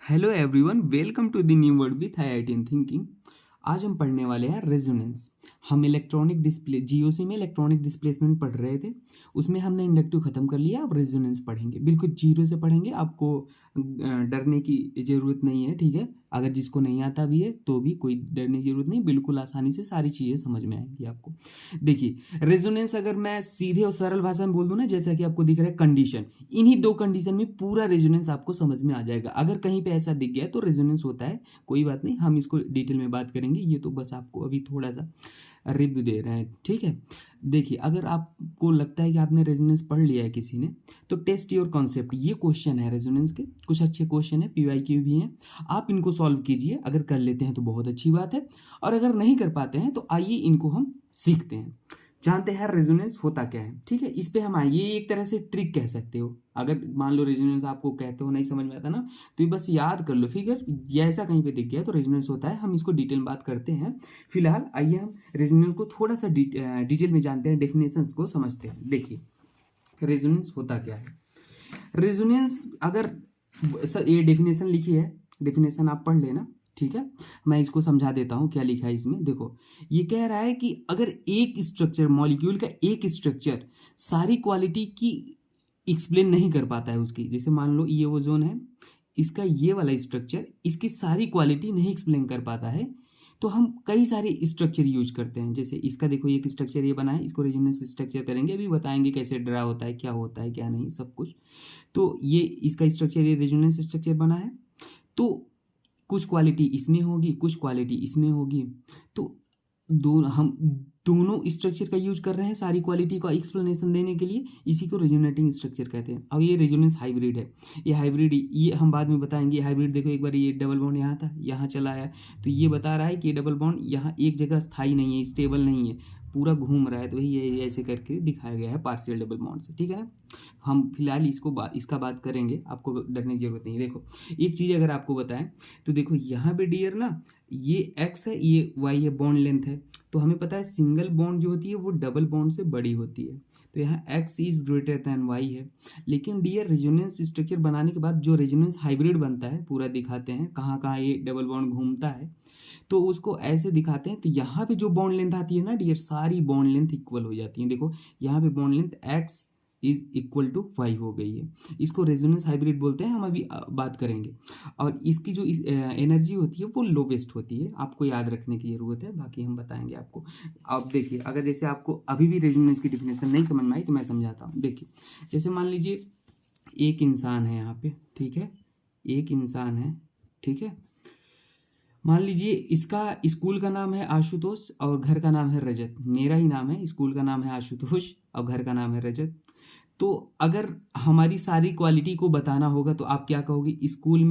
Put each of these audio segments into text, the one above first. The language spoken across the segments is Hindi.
Hello everyone, welcome to the new word with IIT thinking. आज हम पढ़ने वाले हैं रेजोनेंस। हम इलेक्ट्रॉनिक डिस्प्ले जीओसी में इलेक्ट्रॉनिक डिस्प्लेसमेंट पढ़ रहे थे, उसमें हमने इंडक्टिव खत्म कर लिया। अब रेजोनेंस पढ़ेंगे, बिल्कुल जीरो से पढ़ेंगे। आपको डरने की ज़रूरत नहीं है, ठीक है। अगर जिसको नहीं आता भी है तो भी कोई डरने की ज़रूरत नहीं, बिल्कुल आसानी से सारी चीज़ें समझ में आएंगी आपको। देखिए, रेजोनेंस अगर मैं सीधे और सरल भाषा में बोल दूं ना, जैसा कि आपको दिख रहा है कंडीशन, इन्हीं दो कंडीशन में पूरा रेजोनेंस आपको समझ में आ जाएगा। अगर कहीं पे ऐसा दिख गया तो रेजोनेंस होता है, कोई बात नहीं, हम इसको डिटेल में बात करेंगे। ये तो बस आपको अभी थोड़ा सा रिव्यू दे रहे हैं, ठीक है। देखिए, अगर आपको लगता है कि आपने रेजोनेंस पढ़ लिया है किसी ने, तो टेस्ट योर कॉन्सेप्ट, ये क्वेश्चन है रेजोनेंस के। कुछ अच्छे क्वेश्चन है, पीवाईक्यू भी हैं, आप इनको सॉल्व कीजिए। अगर कर लेते हैं तो बहुत अच्छी बात है, और अगर नहीं कर पाते हैं तो आइए इनको हम सीखते हैं, जानते हैं रेजोनेंस होता क्या है, ठीक है। इस पे हम आइए, एक तरह से ट्रिक कह सकते हो। अगर मान लो रेजोनेंस आपको कहते हो नहीं समझ में आता ना, तो ये बस याद कर लो फिगर, ये ऐसा कहीं पे दिख गया तो रेजोनेंस होता है। हम इसको डिटेल में बात करते हैं। फिलहाल आइए हम रेजोनेंस को थोड़ा सा डिटेल में जानते हैं, डेफिनेशंस को समझते हैं। देखिए, रेजोनेंस होता क्या है। रेजोनेंस, अगर सर ये डेफिनेशन लिखी है, डेफिनेशन आप पढ़ लेना, ठीक है। मैं इसको समझा देता हूँ क्या लिखा है इसमें। देखो, ये कह रहा है कि अगर एक स्ट्रक्चर, मॉलिक्यूल का एक स्ट्रक्चर सारी क्वालिटी की एक्सप्लेन नहीं कर पाता है उसकी, जैसे मान लो ये ओजोन है, इसका ये वाला स्ट्रक्चर इसकी सारी क्वालिटी नहीं एक्सप्लेन कर पाता है, तो हम कई सारे स्ट्रक्चर यूज करते हैं। जैसे इसका देखो, एक स्ट्रक्चर ये बना है, इसको रेजोनेंस स्ट्रक्चर करेंगे, अभी बताएंगे कैसे ड्रा होता है, क्या होता है क्या नहीं, सब कुछ। तो ये इसका स्ट्रक्चर, ये रेजोनेंस स्ट्रक्चर बना है, तो कुछ क्वालिटी इसमें होगी, कुछ क्वालिटी इसमें होगी। तो हम दोनों स्ट्रक्चर का यूज कर रहे हैं सारी क्वालिटी का एक्सप्लेनेशन देने के लिए, इसी को रेजोनेटिंग स्ट्रक्चर कहते हैं। अब ये रेजोनेंस हाइब्रिड है, ये हाइब्रिड, ये हम बाद में बताएंगे। हाइब्रिड देखो, एक बार ये डबल बॉन्ड यहाँ था, यहाँ चला आया, तो ये बता रहा है कि ये डबल बॉन्ड यहाँ एक जगह स्थायी नहीं है, स्टेबल नहीं है, पूरा घूम रहा है। तो वही ये ऐसे करके दिखाया गया है पार्शियल डबल बॉन्ड से, ठीक है ना। हम फिलहाल इसका बात करेंगे, आपको डरने की जरूरत नहीं है। देखो, एक चीज़ अगर आपको बताएं, तो देखो यहाँ पे डियर ना, ये एक्स है, ये वाई है, बॉन्ड लेंथ है। तो हमें पता है सिंगल बॉन्ड जो होती है वो डबल बॉन्ड से बड़ी होती है, तो यहाँ X is greater than Y है। लेकिन डियर, रेजोनेंस स्ट्रक्चर बनाने के बाद जो रेजोनेंस हाइब्रिड बनता है, पूरा दिखाते हैं कहाँ कहाँ ये डबल बॉन्ड घूमता है, तो उसको ऐसे दिखाते हैं। तो यहाँ पे जो बॉन्ड लेंथ आती है ना डियर, सारी बॉन्ड लेंथ इक्वल हो जाती है। देखो, यहाँ पे bond length X is equal to 5 हो गई है। इसको रेजोनेंस हाइब्रिड बोलते हैं, हम अभी बात करेंगे। और इसकी जो एनर्जी होती है वो लोवेस्ट होती है, आपको याद रखने की जरूरत है, बाकी हम बताएंगे आपको। अब देखिए, अगर जैसे आपको अभी भी रेजोनेंस की डिफिनेशन नहीं समझ में आई तो मैं समझाता हूँ। देखिए, जैसे मान लीजिए एक इंसान है यहाँ पे, ठीक है, एक इंसान है, ठीक है। मान लीजिए इसका स्कूल का नाम है आशुतोष और घर का नाम है रजत। मेरा ही नाम है, स्कूल का नाम है आशुतोष और घर का नाम है रजत। तो अगर हमारी सारी क्वालिटी को बताना होगा तो आप क्या कहोगे। स्कूल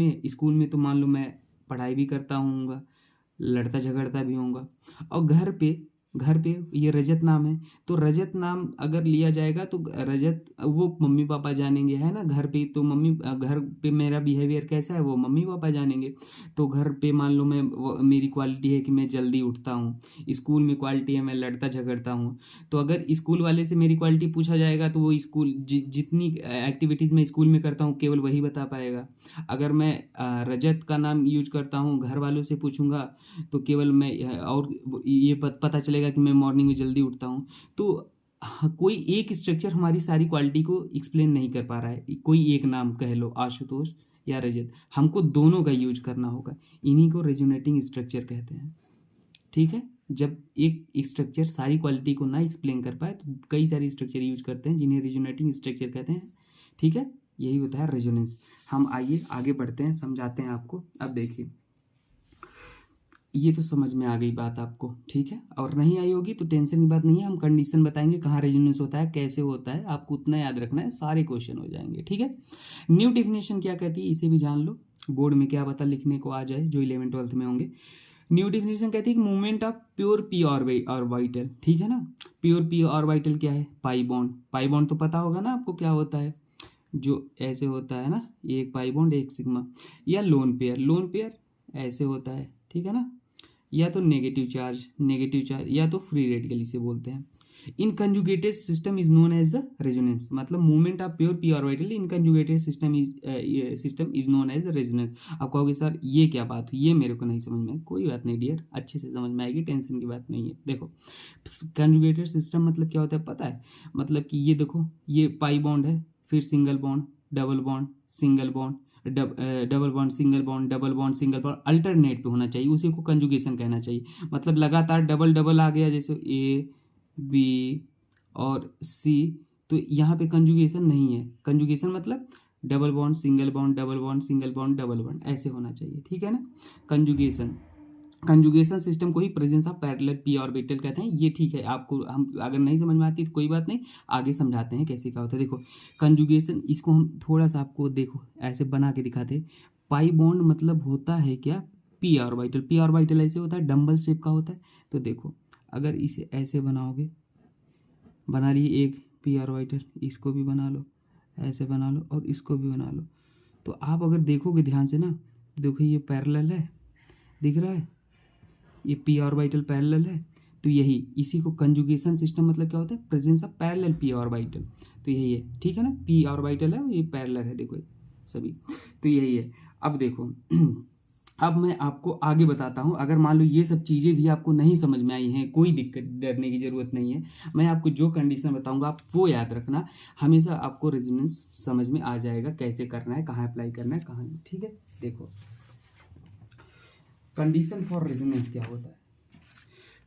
में तो मान लो मैं पढ़ाई भी करता हूँगा, लड़ता झगड़ता भी होऊंगा। और घर पे ये रजत नाम है, तो रजत नाम अगर लिया जाएगा तो रजत वो मम्मी पापा जानेंगे, है ना। घर पे तो घर पे मेरा बिहेवियर कैसा है वो मम्मी पापा जानेंगे। तो घर पे मान लो मेरी क्वालिटी है कि मैं जल्दी उठता हूँ, स्कूल में क्वालिटी है मैं लड़ता झगड़ता हूँ। तो अगर स्कूल वाले से मेरी क्वालिटी पूछा जाएगा तो वो जितनी एक्टिविटीज़ मैं स्कूल में करता हूँ केवल वही बता पाएगा। अगर मैं रजत का नाम यूज करता हूँ, घर वालों से पूछूंगा तो केवल मैं और ये पता चलेगा कि मैं मॉर्निंग में जल्दी उठता हूँ। तो हाँ, कोई एक स्ट्रक्चर हमारी सारी क्वालिटी को एक्सप्लेन नहीं कर पा रहा है। कोई एक नाम कह लो, आशुतोष या रजत, हमको दोनों का यूज करना होगा। इन्हीं को रेजोनेटिंग स्ट्रक्चर कहते हैं, ठीक है। जब एक स्ट्रक्चर सारी क्वालिटी को ना एक्सप्लेन कर पाए तो कई सारे स्ट्रक्चर यूज करते हैं, जिन्हें रेजोनेटिंग स्ट्रक्चर कहते हैं, ठीक है। यही होता है रेजोनेंस। हम आइए आगे बढ़ते हैं, समझाते हैं आपको। अब देखिए, ये तो समझ में आ गई बात आपको, ठीक है। और नहीं आई होगी तो टेंशन की बात नहीं है, हम कंडीशन बताएंगे कहाँ रेजोनेंस होता है, कैसे होता है, आपको उतना याद रखना है, सारे क्वेश्चन हो जाएंगे, ठीक है। न्यू डेफिनेशन क्या कहती है, इसे भी जान लो, बोर्ड में क्या बता लिखने को आ जाए जो 11 12th में होंगे। न्यू डेफिनेशन कहती है कि मूवमेंट ऑफ प्योर पी और वाइटल, ठीक है ना। प्योर पी और वाइटल क्या है, पाई बॉन्ड। पाई बॉन्ड तो पता होगा ना आपको क्या होता है, जो ऐसे होता है ना, एक पाई बॉन्ड एक सिग्मा। या लोन पेयर ऐसे होता है, ठीक है ना। या तो नेगेटिव चार्ज या तो फ्री रेडिकल इसे बोलते हैं। In conjugated system is known as the resonance, मतलब movement of pure P orbital in conjugated system is known as resonance. आप कहोगे सर ये क्या बात हुई, ये मेरे को नहीं समझ में आई। कोई बात नहीं डियर, अच्छे से समझ में आएगी, टेंशन की बात नहीं है। देखो कंजुगेटेड सिस्टम मतलब क्या होता है पता है, मतलब कि ये देखो ये पाई बॉन्ड है, फिर single bond, double bond, single bond, double bond, single bond, double bond, single bond, alternate पे होना चाहिए, उसी को कंजुगेशन कहना चाहिए। मतलब लगातार डबल डबल आ गया, जैसे ए बी और सी, तो यहाँ पे कंजुगेशन नहीं है। कंजुगेशन मतलब double bond, single bond, double bond, single bond, double bond, ऐसे होना चाहिए, ठीक है ना। कंजुगेशन, कंजुगेशन सिस्टम को ही presence of parallel P orbital कहते हैं। ये ठीक है, आपको हम अगर नहीं समझ में आती तो कोई बात नहीं, आगे समझाते हैं कैसे क्या होता है। देखो कंजुगेशन, इसको हम थोड़ा सा आपको देखो ऐसे बना के दिखाते। पाई बॉन्ड मतलब होता है क्या, पी ऑर्बिटल। पी ऑर्बिटल ऐसे होता है, डंबल शेप का होता है। तो देखो अगर इसे ऐसे बनाओगे, बना लिए एक पी ऑर्बिटल, इसको भी बना लो, ऐसे बना लो और इसको भी बना लो। तो आप अगर देखोगे ध्यान से ना, देखो ये पैरेलल है, दिख रहा है, ये पी ऑर्बिटल पैरेलल है। तो यही, इसी को कंजुगेशन सिस्टम मतलब क्या होता है, presence of parallel P orbital. तो यही है, ठीक है ना, पी ऑर्बिटल है, ये पैरेलल है, देखो सभी, तो यही है। अब देखो अब मैं आपको आगे बताता हूँ। अगर मान लो ये सब चीज़ें भी आपको नहीं समझ में आई हैं, कोई दिक्कत, डरने की ज़रूरत नहीं है। मैं आपको जो कंडीशन बताऊंगा आप वो याद रखना, हमेशा आपको रेजोनेंस समझ में आ जाएगा, कैसे करना है, कहाँ अप्लाई करना है, कहाँ नहीं, ठीक है। देखो कंडीशन फॉर रेजोनेंस क्या होता है।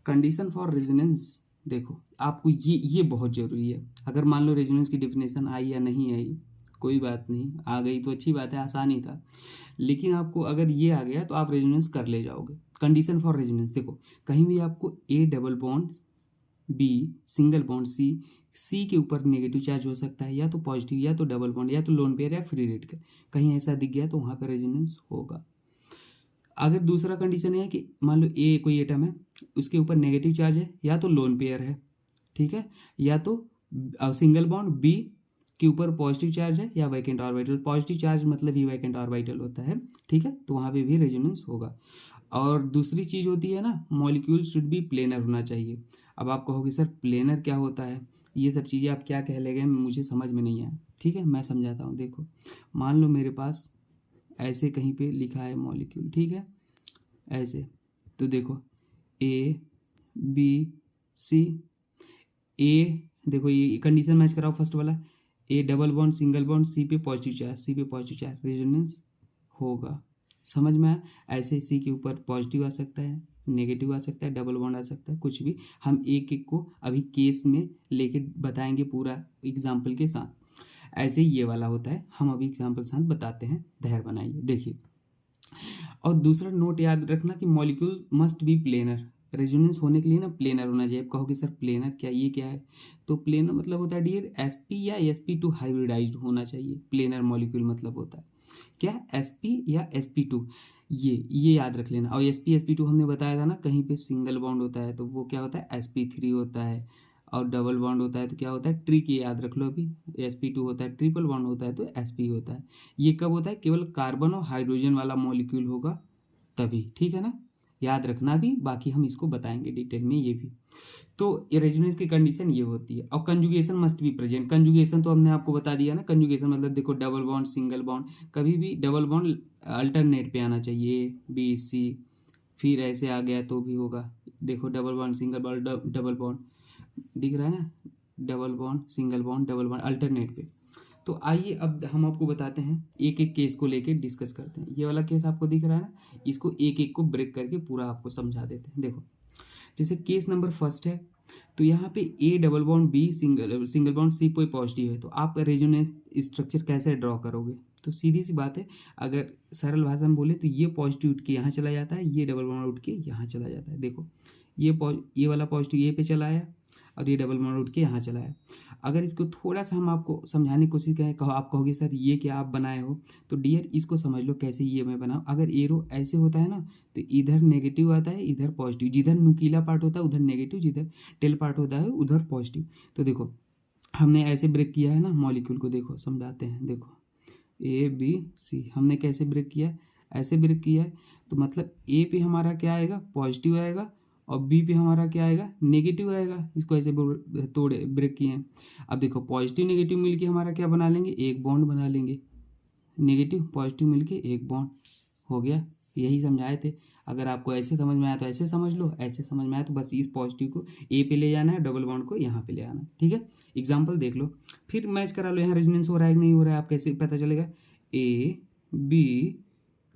कंडीशन फॉर रेजोनेंस, देखो आपको ये बहुत ज़रूरी है। अगर मान लो रेजोनेंस की डिफिनेशन आई या नहीं आई, कोई बात नहीं, आ गई तो अच्छी बात है, आसान ही था। लेकिन आपको अगर ये आ गया तो आप रेजोनेंस कर ले जाओगे। कंडीशन फॉर रेजोनेंस, देखो कहीं भी आपको A double bond, B single bond, C के ऊपर नेगेटिव चार्ज हो सकता है, या तो पॉजिटिव, या तो डबल बॉन्ड, या तो लोन पेयर, या फ्री रेडिकल, कहीं ऐसा दिख गया तो वहाँ पर रेजोनेंस होगा। अगर दूसरा कंडीशन है कि मान लो ए कोई एटम है, उसके ऊपर नेगेटिव चार्ज है, या तो लोन पेयर है, ठीक है, या तो सिंगल बॉन्ड, बी के ऊपर पॉजिटिव चार्ज है, या वैकेंट ऑर्बिटल। पॉजिटिव चार्ज मतलब ही वैकेंट ऑर्बिटल होता है, ठीक है, तो वहाँ पे भी रेजोनेंस होगा। और दूसरी चीज़ होती है ना, मॉलिक्यूल शुड बी प्लेनर होना चाहिए। अब आप कहोगे सर प्लेनर क्या होता है, ये सब चीज़ें आप क्या कह लेंगे, मुझे समझ में नहीं आया, ठीक है, मैं समझाता हूँ। देखो मान लो मेरे पास ऐसे कहीं पे लिखा है मॉलिक्यूल, ठीक है, ऐसे, तो देखो ए बी सी, ए देखो ये कंडीशन मैच कराओ, फर्स्ट वाला A double bond, single bond, C पे पॉजिटिव चार्ज, सी पे पॉजिटिव चार्ज, रेजोनेंस होगा। समझ में आया। ऐसे सी के ऊपर पॉजिटिव आ सकता है, नेगेटिव आ सकता है, डबल बॉन्ड आ सकता है, कुछ भी। हम एक एक को अभी केस में लेके बताएंगे पूरा एग्जाम्पल के साथ। ऐसे ही ये वाला होता है, हम अभी एग्जाम्पल के साथ बताते हैं, धैर्य बनाइए। देखिए और दूसरा नोट याद रखना कि molecule must be planar. Resonance होने के लिए ना प्लेनर होना चाहिए। आप कहोगे सर प्लेनर क्या, ये क्या है, तो प्लेनर मतलब होता है डियर sp या sp2 हाइब्रिडाइज्ड होना चाहिए। प्लेनर मॉलिक्यूल मतलब होता है क्या, sp या sp2, ये याद रख लेना। और sp हमने बताया था ना, कहीं पे सिंगल बॉन्ड होता है तो वो क्या होता है, sp3 होता है, और डबल बॉन्ड होता है तो क्या होता है, ट्रिक, ये याद रख लो। अभी sp2 होता है, ट्रिपल बॉन्ड होता है तो sp होता है। ये कब होता है, केवल कार्बन और हाइड्रोजन वाला मॉलिक्यूल होगा तभी, ठीक है ना, याद रखना भी। बाकी हम इसको बताएंगे डिटेल में ये भी। तो रेजोनेंस की कंडीशन ये होती है। और conjugation must be present. Conjugation तो हमने आपको बता दिया ना, कंजुगेशन मतलब देखो डबल बॉन्ड, सिंगल बॉन्ड, कभी भी डबल बॉन्ड अल्टरनेट पे आना चाहिए, ए बी सी, फिर ऐसे आ गया तो भी होगा। देखो double bond, single bond, double bond, दिख रहा है ना, double bond, single bond, double bond, alternate पे। तो आइए अब हम आपको बताते हैं, एक एक केस को लेके डिस्कस करते हैं। ये वाला केस आपको दिख रहा है ना, इसको एक एक को ब्रेक करके पूरा आपको समझा देते हैं। देखो जैसे केस नंबर फर्स्ट है, तो यहाँ पे A double bond, B single bond, C कोई पॉजिटिव है, तो आप रेजोनेंस स्ट्रक्चर कैसे ड्रॉ करोगे। तो सीधी सी बात है, अगर सरल भाषा में बोले तो ये पॉजिटिव उठ के यहाँ चला जाता है, ये डबल बॉन्ड उठ के यहाँ चला जाता है। देखो ये वाला पॉजिटिव ये पे चला आया, और ये डबल बॉन्ड उठ के यहाँ चला आया। अगर इसको थोड़ा सा हम आपको समझाने की कोशिश करें, आप कहोगे सर ये क्या आप बनाए हो, तो डियर इसको समझ लो कैसे ये मैं बनाऊँ। अगर एरो ऐसे होता है ना, तो इधर नेगेटिव आता है, इधर पॉजिटिव, जिधर नुकीला पार्ट होता है उधर नेगेटिव, जिधर टेल पार्ट होता है उधर पॉजिटिव। तो देखो हमने ऐसे ब्रेक किया है ना मॉलिक्यूल को, देखो समझाते हैं। देखो ए बी सी हमने कैसे ब्रेक किया, ऐसे ब्रेक किया है, तो मतलब ए पे हमारा क्या आएगा, पॉजिटिव आएगा, और बी पे हमारा क्या आएगा, नेगेटिव आएगा। इसको ऐसे तोड़े ब्रेक किए हैं। अब देखो पॉजिटिव नेगेटिव मिलके हमारा क्या बना लेंगे, एक बॉन्ड बना लेंगे। नेगेटिव पॉजिटिव मिलके एक बॉन्ड हो गया। यही समझाए थे। अगर आपको ऐसे समझ में आया तो ऐसे समझ लो, ऐसे समझ में आया तो बस इस पॉजिटिव को ए पे ले जाना है, डबल बॉन्ड को यहाँ पे ले आना है। ठीक है, एग्जाम्पल देख लो, फिर मैच करा लो। यहाँ रेजोनेंस हो रहा है कि नहीं हो रहा है, आप कैसे पता चलेगा, ए बी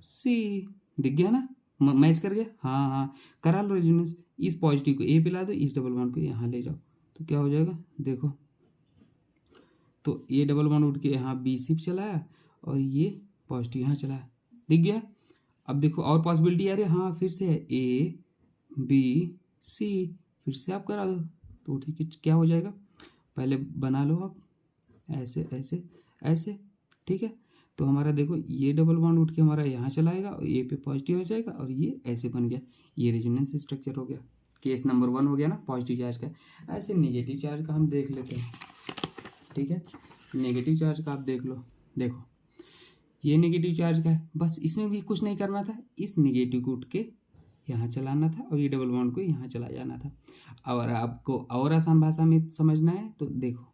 सी, दिख गया ना, मैच कर गया। हाँ हाँ, करा लो रेजोनेंस। इस पॉजिटिव को ए पे ला दो, इस डबल बॉन्ड को यहाँ ले जाओ, तो क्या हो जाएगा देखो। तो ये डबल बॉन्ड उठ के यहाँ बी सी पे चलाया और ये पॉजिटिव यहाँ चलाया, दिख गया। अब देखो और पॉसिबिलिटी आ रही है, हाँ फिर से है ए बी सी, फिर से आप करा दो तो ठीक है, क्या हो जाएगा, पहले बना लो आप ऐसे ऐसे ऐसे। ठीक है, तो हमारा देखो ये डबल बॉन्ड उठ के हमारा यहाँ चलाएगा और ए पे पॉजिटिव हो जाएगा और ये ऐसे बन गया, ये रेजोनेंस स्ट्रक्चर हो गया। केस नंबर 1 हो गया ना पॉजिटिव चार्ज का। ऐसे नेगेटिव चार्ज का हम देख लेते हैं। ठीक है, नेगेटिव चार्ज का आप देख लो, देखो ये नेगेटिव चार्ज का है, बस इसमें भी कुछ नहीं करना था, इस नेगेटिव को उठ के यहाँ चलाना था और ये डबल बॉन्ड को यहाँ चला जाना था। और आपको और आसान भाषा में समझना है तो देखो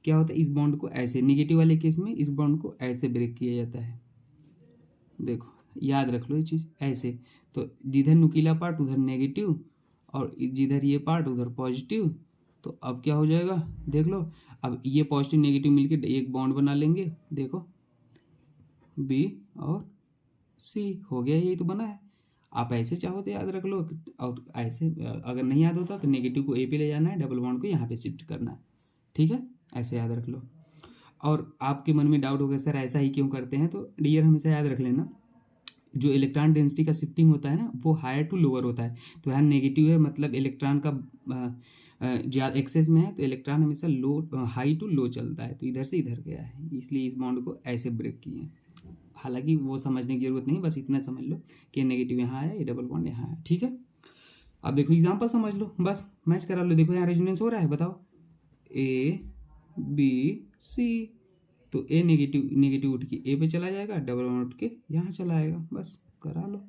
क्या होता है, इस बॉन्ड को ऐसे, नेगेटिव वाले केस में इस बॉन्ड को ऐसे ब्रेक किया जाता है। देखो याद रख लो ये चीज़ ऐसे, तो जिधर नुकीला पार्ट उधर नेगेटिव और जिधर ये पार्ट उधर पॉजिटिव। तो अब क्या हो जाएगा देख लो, अब ये पॉजिटिव नेगेटिव मिलके एक बॉन्ड बना लेंगे, देखो बी और सी हो गया, यही तो बना है। आप ऐसे चाहो तो याद रख लो, और ऐसे अगर नहीं याद होता तो नेगेटिव को ए पे ले जाना है, डबल बॉन्ड को यहाँ पे शिफ्ट करना है। ठीक है, ऐसे याद रख लो। और आपके मन में डाउट होगा सर ऐसा ही क्यों करते हैं, तो डियर हमेशा याद रख लेना, जो इलेक्ट्रॉन डेंसिटी का शिफ्टिंग होता है ना वो हायर टू लोअर होता है। तो यहाँ नेगेटिव है मतलब इलेक्ट्रॉन का ज़्यादा एक्सेस में है, तो इलेक्ट्रॉन हमेशा लो हाई टू लो चलता है, तो इधर से इधर गया है, इसलिए इस बॉन्ड को ऐसे ब्रेक किए हैं। हालांकि वो समझने की जरूरत नहीं, बस इतना समझ लो कि नेगेटिव यहाँ है, ये डबल बॉन्ड यहाँ है। ठीक है, अब देखो एग्जांपल समझ लो, बस मैच करा लो। देखो यहाँ रेजोनेंस हो रहा है, बताओ ए बी सी, तो ए नेगेटिव उठ के ए पे चला जाएगा, डबल बॉन्ड उठ के यहाँ चला आएगा, बस करा लो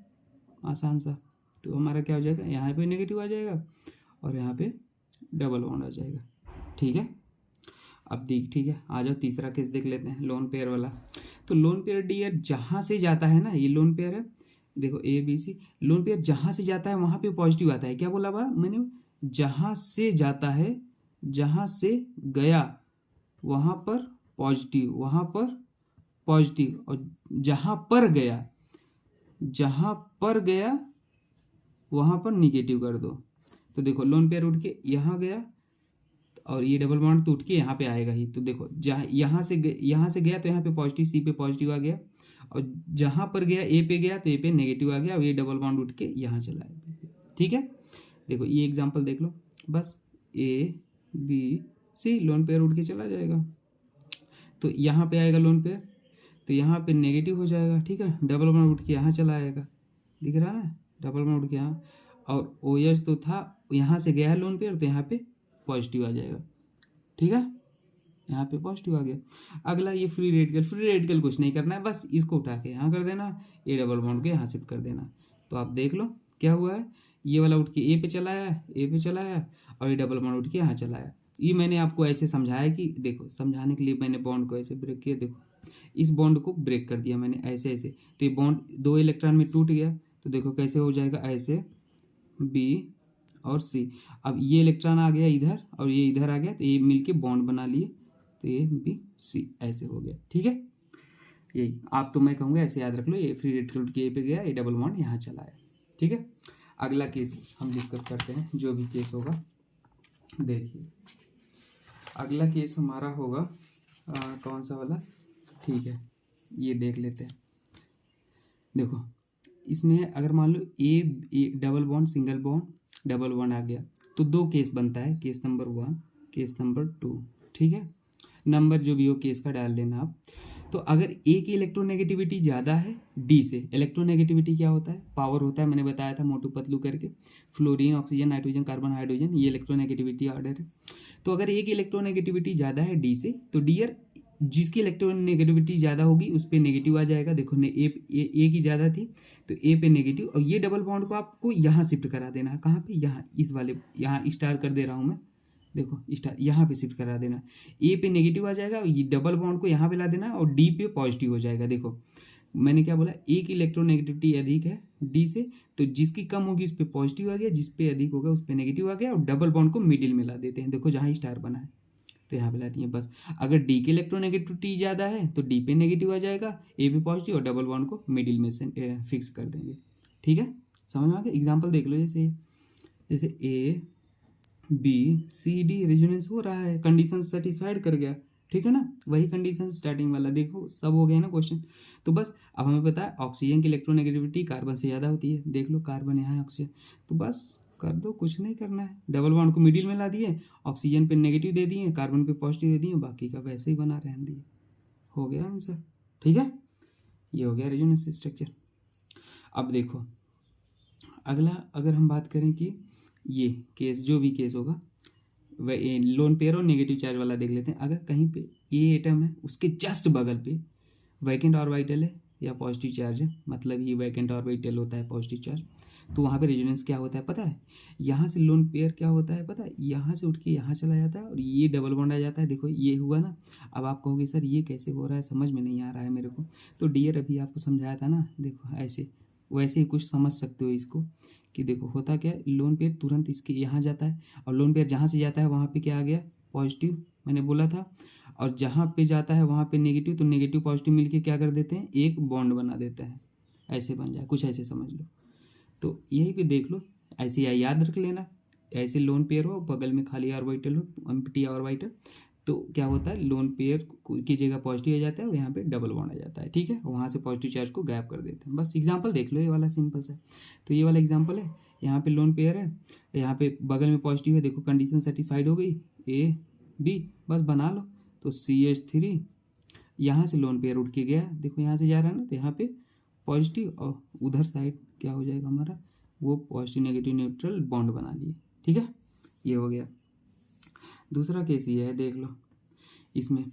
आसान सा। तो हमारा क्या हो जाएगा, यहाँ पे नेगेटिव आ जाएगा और यहाँ पे डबल बॉन्ड आ जाएगा। ठीक है, अब देख, ठीक है आ जाओ तीसरा केस देख लेते हैं, लोन पेयर वाला। तो लोन पेयर डियर जहाँ से जाता है ना, ये लोन पेयर है, देखो A B C, lone pair जहाँ से जाता है वहाँ पे पॉजिटिव आता है। क्या बोला बा मैंने, जहाँ से जाता है, जहाँ से गया वहाँ पर पॉजिटिव, वहाँ पर पॉजिटिव, और जहाँ पर गया, जहाँ पर गया वहाँ पर निगेटिव कर दो। तो देखो लोन पेयर उठ के यहाँ गया और ये डबल बॉन्ड तो उठ के यहाँ पे आएगा ही। तो देखो जहाँ यहाँ से गया तो यहाँ पे पॉजिटिव, सी पे पॉजिटिव आ गया, और जहाँ पर गया ए पे गया तो ए पे नेगेटिव आ गया, और ये डबल बॉन्ड उठ के यहाँ चला आएगा। ठीक है, देखो ये एग्जांपल देख लो, बस A B C, lone pair उठ के चला जाएगा, तो यहाँ पे आएगा लोन पेयर, तो यहाँ पे नेगेटिव हो जाएगा। ठीक है, डबल बॉन्ड उठ के यहाँ चला आएगा, दिख रहा है ना, डबल बॉन्ड उठ के यहाँ, और ओ एच तो था यहाँ से गया है लोन पेयर, तो यहाँ पे पॉजिटिव आ जाएगा। ठीक है, यहाँ पे पॉजिटिव आ गया। अगला ये फ्री रेडिकल कुछ नहीं करना है, बस इसको उठा के यहाँ कर देना, ये डबल बॉन्ड को यहाँ शिफ्ट कर देना। तो आप देख लो क्या हुआ है, ये वाला उठ के ए पे चलाया और ये डबल बॉन्ड उठ के यहाँ चलाया। ये मैंने आपको ऐसे समझाया कि देखो, समझाने के लिए मैंने बॉन्ड को ऐसे ब्रेक किया, देखो इस बॉन्ड को ब्रेक कर दिया मैंने ऐसे ऐसे, तो ये बॉन्ड 2 इलेक्ट्रॉन में टूट गया। तो देखो कैसे हो जाएगा, ऐसे बी और सी, अब ये इलेक्ट्रॉन आ गया इधर और ये इधर आ गया, तो ये मिलके बॉन्ड बना लिए, तो ये बी सी ऐसे हो गया। ठीक है, यही आप तो मैं कहूँगा ऐसे याद रख लो, ये फ्री रेडिकल उठ के ए पे गया, ये डबल बॉन्ड यहाँ चला है। ठीक है, अगला केस हम डिस्कस करते हैं, जो भी केस होगा। देखिए अगला केस हमारा होगा कौन सा वाला, ठीक है ये देख लेते हैं। देखो इसमें अगर मान लो A double bond single bond double bond आ गया, तो 2 केस बनता है, केस नंबर 1 केस नंबर 2। ठीक है, नंबर जो भी हो केस का डाल लेना आप। तो अगर ए की इलेक्ट्रोनेगेटिविटी ज़्यादा है डी से, इलेक्ट्रोनेगेटिविटी क्या होता है, पावर होता है, मैंने बताया था मोटू पतलू करके, fluorine oxygen nitrogen carbon hydrogen, ये इलेक्ट्रोनेगेटिविटी ऑर्डर है। तो अगर ए की इलेक्ट्रोनेगेटिविटी ज़्यादा है डी से, तो डियर जिसकी इलेक्ट्रोनेगेटिविटी ज़्यादा होगी उस पर नेगेटिव आ जाएगा। देखो ने ए की ज़्यादा थी तो ए पे नेगेटिव, और ये डबल बॉन्ड को आपको यहाँ शिफ्ट करा देना है। कहाँ पे? यहाँ, इस वाले, यहाँ स्टार कर दे रहा हूँ मैं, देखो स्टार यहाँ पे शिफ्ट करा देना। ए पे नेगेटिव आ जाएगा, ये डबल बॉन्ड को यहाँ पे ला देना, और डी पे पॉजिटिव हो जाएगा। देखो मैंने क्या बोला, ए की इलेक्ट्रोनेगेटिविटी अधिक है डी से, तो जिसकी कम होगी उस पर पॉजिटिव आ गया, जिस पे अधिक होगा उस पर नेगेटिव आ गया, और डबल बॉन्ड को मिडिल में ला देते हैं। देखो जहाँ स्टार बना है तो यहाँ पे ला दिए बस। अगर डी की इलेक्ट्रोनेगेटिविटी ज़्यादा है तो डी पे नेगेटिव आ जाएगा, ए पे पॉजिटिव, और डबल बॉन्ड को मिडिल में से फिक्स कर देंगे। ठीक है, समझ में आ गया? एग्जाम्पल देख लो, जैसे A B C D resonance हो रहा है, कंडीशन सेटिस्फाइड कर गया। ठीक है ना, वही कंडीशन स्टार्टिंग वाला, देखो सब हो गया ना क्वेश्चन। तो बस अब हमें पता है ऑक्सीजन की इलेक्ट्रोनेगेटिविटी कार्बन से ज़्यादा होती है। देख लो कार्बन यहाँ है, ऑक्सीजन, तो बस कर दो, कुछ नहीं करना है। डबल बॉन्ड को मिडिल में ला दिए, ऑक्सीजन पे नेगेटिव दे दिए, कार्बन पे पॉजिटिव दे दिए, बाकी का वैसे ही बना रहने दिए। हो गया आंसर। ठीक है, ये हो गया रेजोनेंस स्ट्रक्चर। अब देखो अगला, अगर हम बात करें कि ये केस, जो भी केस होगा वह लोन पेयर और नेगेटिव चार्ज वाला देख लेते हैं। अगर कहीं पे ए एटम है, उसके जस्ट बगल पे वैकेंट ऑर्बिटल है या पॉजिटिव चार्ज है, मतलब ये वैकेंट ऑर्बिटल होता है पॉजिटिव चार्ज, तो वहाँ पे रेजोनेंस क्या होता है पता है? यहाँ से लोन पेयर क्या होता है पता है? यहाँ से उठ के यहाँ चला जाता है और ये डबल बॉन्ड आ जाता है। देखो ये हुआ ना। अब आप कहोगे सर ये कैसे हो रहा है, समझ में नहीं आ रहा है मेरे को। तो डियर अभी आपको समझाया था ना, देखो ऐसे वैसे ही कुछ समझ सकते हो इसको, कि देखो होता क्या है, लोन पेयर तुरंत इसके यहाँ जाता है, और लोन पेयर जहाँ से जाता है वहाँ पे क्या आ गया, पॉजिटिव, मैंने बोला था, और जहाँ पे जाता है वहाँ पे नेगेटिव, तो नेगेटिव पॉजिटिव मिलके क्या कर देते हैं, एक बॉन्ड बना देते हैं। ऐसे बन जाए, कुछ ऐसे समझ लो। तो यही पे देख लो, ऐसे याद रख लेना, ऐसे लोन पेयर हो, बगल में खाली ऑर्बिटल हो, एम्प्टी ऑर्बिटल, तो क्या होता है, लोन पेयर की जगह पॉजिटिव आ जाता है और यहाँ पे डबल बॉन्ड आ जाता है। ठीक है, वहाँ से पॉजिटिव चार्ज को गायब कर देते हैं। बस एग्जांपल देख लो, ये वाला सिंपल सा। तो ये वाला एग्जांपल है, यहाँ पे लोन पेयर है, यहाँ पे बगल में पॉजिटिव है, देखो कंडीशन सेटिस्फाइड हो गई, ए बी, बस बना लो। तो CH3, यहाँ से लोन पेयर उठ के गया, देखो यहाँ से जा रहा है ना, तो यहाँ पे पॉजिटिव, और उधर साइड क्या हो जाएगा हमारा, वो पॉजिटिव नेगेटिव न्यूट्रल बॉन्ड बना लिए। ठीक है, ये हो गया। दूसरा केस ये है, देख लो, इसमें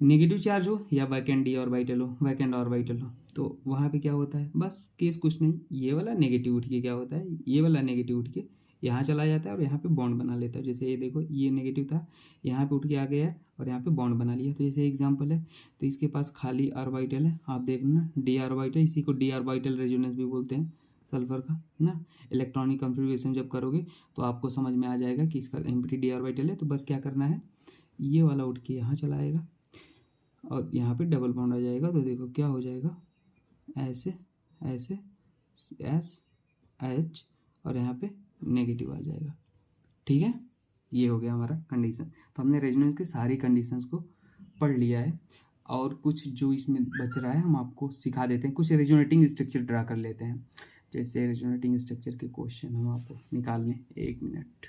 नेगेटिव चार्ज हो या वैकेंट डी ऑर्बिटल हो, वैकेंट ऑर्बिटल हो, तो वहाँ पे क्या होता है, बस केस कुछ नहीं, ये वाला नेगेटिव उठ के क्या होता है, ये वाला नेगेटिव उठ के यहाँ चला जाता है और यहाँ पे बॉन्ड बना लेता है। जैसे ये देखो, ये नेगेटिव था, यहाँ पे उठ के आ गया है और यहाँ पे बॉन्ड बना लिया। तो जैसे एग्जांपल है, तो इसके पास खाली ऑर्बिटल है, आप देखना डी ऑर्बिटल, इसी को डी ऑर्बिटल रेजोनेंस भी बोलते हैं सल्फर का ना। इलेक्ट्रॉनिक कॉन्फ़िगरेशन जब करोगे तो आपको समझ में आ जाएगा कि इसका एम्प्टी डी ऑर्बिटल है। तो बस क्या करना है, ये वाला उठ के यहाँ चला आएगा और यहाँ पे डबल बॉन्ड आ जाएगा। तो देखो क्या हो जाएगा, ऐसे ऐसे SH, और यहाँ पे नेगेटिव आ जाएगा। ठीक है, ये हो गया हमारा कंडीशन। तो हमने रेजोनेंस के सारी कंडीशंस को पढ़ लिया है, और कुछ जो इसमें बच रहा है हम आपको सिखा देते हैं। कुछ रेजोनेटिंग स्ट्रक्चर ड्रा कर लेते हैं। जैसे रेजोनेटिंग स्ट्रक्चर के क्वेश्चन हम आपको निकाल लें, 1 मिनट,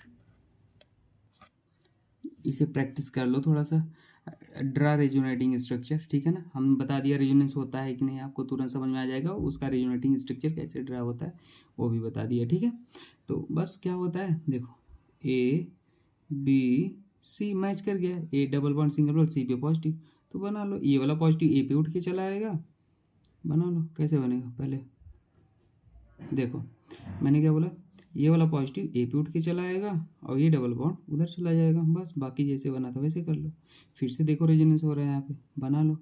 इसे प्रैक्टिस कर लो थोड़ा सा। ड्रा रेजोनेटिंग स्ट्रक्चर, ठीक है ना। हम बता दिया रेजोनेंस होता है कि नहीं, आपको तुरंत समझ में आ जाएगा। उसका रेजोनेटिंग स्ट्रक्चर कैसे ड्रा होता है वो भी बता दिया। ठीक है, तो बस क्या होता है, देखो A B C मैच कर गया, A double bond single bond, C पे पॉजिटिव, तो बना लो। ये वाला पॉजिटिव ए पे उठ के चला आएगा, बना लो। कैसे बनेगा, पहले देखो मैंने क्या बोला, ये वाला पॉजिटिव ए पे उठ के चला आएगा और ये डबल बॉन्ड उधर चला जाएगा। बस बाकी जैसे बना था वैसे कर लो। फिर से देखो रेजोनेंस हो रहा है यहाँ पे, बना लो।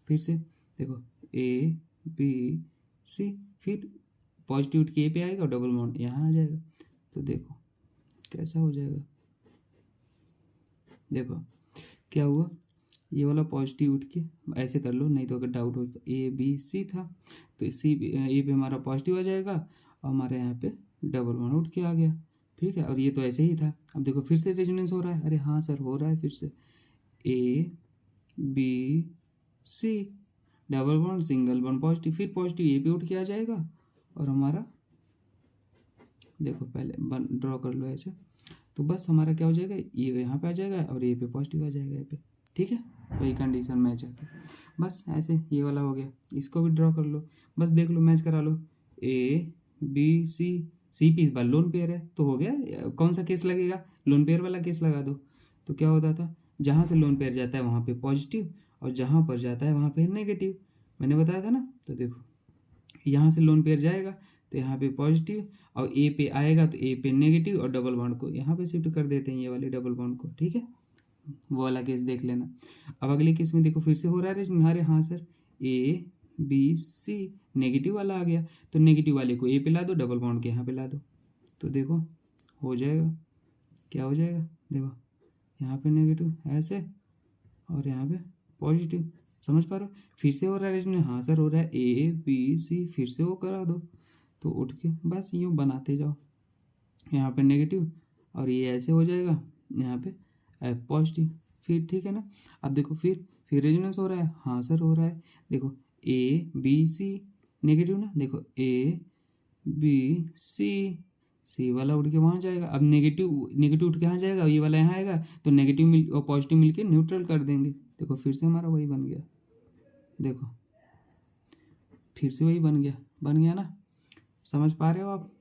फिर से देखो ABC, फिर पॉजिटिव उठ के ए पे आएगा और डबल बॉन्ड यहाँ आ जाएगा। तो देखो कैसा हो जाएगा, देखो क्या हुआ, ये वाला पॉजिटिव उठ के ऐसे कर लो, नहीं तो अगर डाउट हो तो ABC था, तो ए पे हमारा पॉजिटिव आ जाएगा और हमारे यहाँ पे डबल बॉन्ड उठ के आ गया। ठीक है, और ये तो ऐसे ही था। अब देखो फिर से रेजोनेंस हो रहा है, अरे हाँ सर हो रहा है, फिर से ABC, double bond single bond positive, फिर पॉजिटिव ए पे उठ के आ जाएगा और हमारा देखो पहले ड्रॉ कर लो ऐसे। तो बस हमारा क्या हो जाएगा, ये यहाँ पे आ जाएगा और ए पे पॉजिटिव आ जाएगा यहाँ पे। ठीक है, वही कंडीशन मैच आती है। बस ऐसे ये वाला हो गया, इसको भी ड्रॉ कर लो। बस देख लो, मैच करा लो, ABC, सी पे इस बार लोन पेयर है तो हो गया। कौन सा केस लगेगा, लोन पेयर वाला केस लगा दो। तो क्या होता था, जहाँ से लोन पेयर जाता है वहाँ पे पॉजिटिव और जहाँ पर जाता है वहाँ पे नेगेटिव, मैंने बताया था ना। तो देखो यहाँ से लोन पेयर जाएगा तो यहाँ पे पॉजिटिव, और ए पे आएगा तो ए पे नेगेटिव, और डबल बॉन्ड को यहाँ पे शिफ्ट कर देते हैं, ये वाले डबल बॉन्ड को, ठीक है। वो वाला केस देख लेना। अब अगले केस में देखो फिर से हो रहा है अरे हाँ sir, A B C negative वाला आ गया, तो नेगेटिव वाले को ए पे ला दो, डबल बॉन्ड के यहाँ पे ला दो, तो देखो हो जाएगा, क्या हो जाएगा, देखो यहाँ पे नेगेटिव ऐसे और यहाँ पे पॉजिटिव, समझ पा रहे हो। फिर से हो रहा है रेजोनेंस, हाँ सर हो रहा है ए बी सी, फिर से वो करा दो, तो उठ के बस यूँ बनाते जाओ, यहाँ पे नेगेटिव और ये ऐसे हो जाएगा, यहाँ पे पॉजिटिव, फिर ठीक है ना। अब देखो फिर रेजोनेंस हो रहा है, हाँ सर हो रहा है, देखो ए बी सी नेगेटिव ना, देखो ए बी सी वाला उठ के वहाँ जाएगा, अब नेगेटिव उठ के यहाँ जाएगा, ये वाला यहाँ आएगा, तो नेगेटिव मिल और पॉजिटिव मिलके न्यूट्रल कर देंगे, देखो फिर से हमारा वही बन गया, देखो फिर से वही बन गया ना, समझ पा रहे हो आप,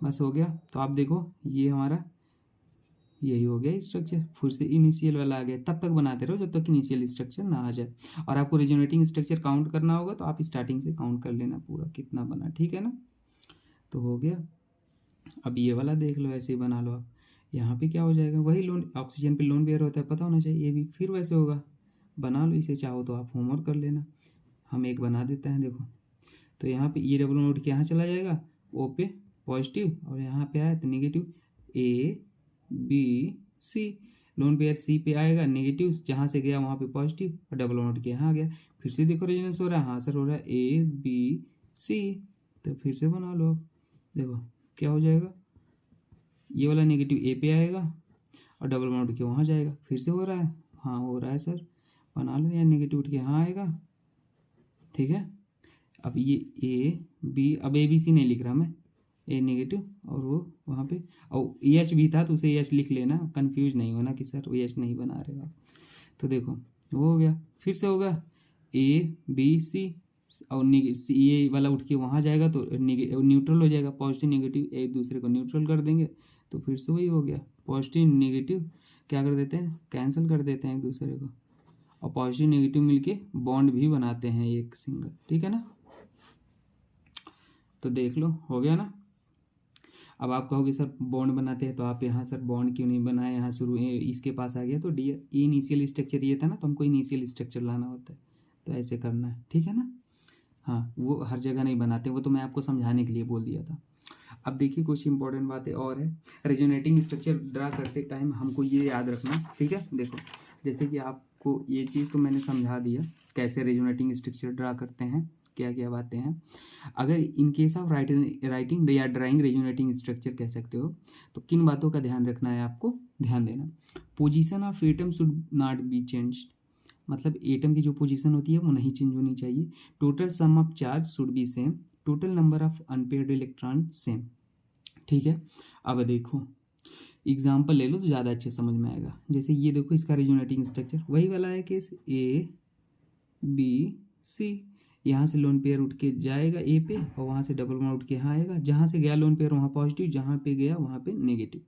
बस हो गया। तो आप देखो ये हमारा यही हो गया स्ट्रक्चर, फिर से इनिशियल वाला आ गया, तब तक बनाते रहो जब तक इनिशियल स्ट्रक्चर ना आ जाए, और आपको रिजोनेटिंग स्ट्रक्चर काउंट करना होगा तो आप स्टार्टिंग से काउंट कर लेना पूरा कितना बना, ठीक है ना। तो हो गया। अब ये वाला देख लो, ऐसे ही बना लो आप, यहाँ पे क्या हो जाएगा, वही लोन ऑक्सीजन पे लोन पेयर होता है, पता होना चाहिए, ये भी फिर वैसे होगा, बना लो इसे, चाहो तो आप होमवर्क कर लेना, हम एक बना देते हैं, देखो तो यहाँ पे ये डबल नोट के यहाँ चला जाएगा, ओ पे पॉजिटिव, और यहाँ पे आया तो negative, A B C lone pair C पे आएगा नेगेटिव, जहाँ से गया वहाँ पे पॉजिटिव, और डबल नोट के यहाँ आ गया, फिर से देखो रेजोनेंस हो रहा है, हाँ सर हो रहा है ए बी सी, तो फिर से बना लो, देखो क्या हो जाएगा, ये वाला नेगेटिव ए पे आएगा और डबल बॉन्ड उठ के वहाँ जाएगा, फिर से हो रहा है, हाँ हो रहा है सर, बना लो, या नेगेटिव उठ के यहाँ आएगा, ठीक है। अब ये ए बी, अब ए बी सी नहीं लिख रहा मैं, ए नेगेटिव और वो वहाँ पे, और एच भी था तो उसे एच लिख लेना, कंफ्यूज नहीं होना कि सर एच नहीं बना रहे हो आप। तो देखो वो हो गया, फिर से होगा ए बी सी, और ये वाला उठ के वहाँ जाएगा तो न्यूट्रल हो जाएगा, पॉजिटिव नेगेटिव एक दूसरे को न्यूट्रल कर देंगे, तो फिर से वही हो गया, पॉजिटिव नेगेटिव क्या कर देते हैं, कैंसिल कर देते हैं एक दूसरे को, और पॉजिटिव नेगेटिव मिलके बॉन्ड भी बनाते हैं एक सिंगल, ठीक है ना। तो देख लो हो गया ना। अब आप कहोगे सर बॉन्ड बनाते हैं तो आप यहाँ सर बॉन्ड क्यों नहीं बनाए, यहाँ शुरू इसके पास आ गया, तो डी इनिशियल स्ट्रक्चर ये था ना, तो हमको इनिशियल स्ट्रक्चर लाना होता है, तो ऐसे करना है, ठीक है ना। हाँ वो हर जगह नहीं बनाते, वो तो मैं आपको समझाने के लिए बोल दिया था। अब देखिए कुछ इंपॉर्टेंट बातें और है, रेजोनेटिंग स्ट्रक्चर ड्रा करते टाइम हमको ये याद रखना, ठीक है। देखो जैसे कि आपको ये चीज़ तो मैंने समझा दिया कैसे रेजोनेटिंग स्ट्रक्चर ड्रा करते हैं, क्या क्या बातें हैं। अगर इन केस ऑफ राइटिंग या ड्राइंग रेजोनेटिंग स्ट्रक्चर कह सकते हो, तो किन बातों का ध्यान रखना है आपको, ध्यान देना। Position of atom should not be changed, मतलब एटम की जो पोजीशन होती है वो नहीं चेंज होनी चाहिए। Total sum of charge should be same, total number of unpaired electron same, ठीक है। अब देखो एग्जाम्पल ले लो तो ज़्यादा अच्छे समझ में आएगा। जैसे ये देखो इसका रेजोनेटिंग स्ट्रक्चर वही वाला है, केस ए बी सी, यहाँ से लोन पेयर उठ के जाएगा ए पे, और वहाँ से डबल बॉन्ड उठ के यहाँ आएगा, जहाँ से गया लोन पेयर वहाँ पॉजिटिव, जहाँ पे गया वहाँ पे नेगेटिव,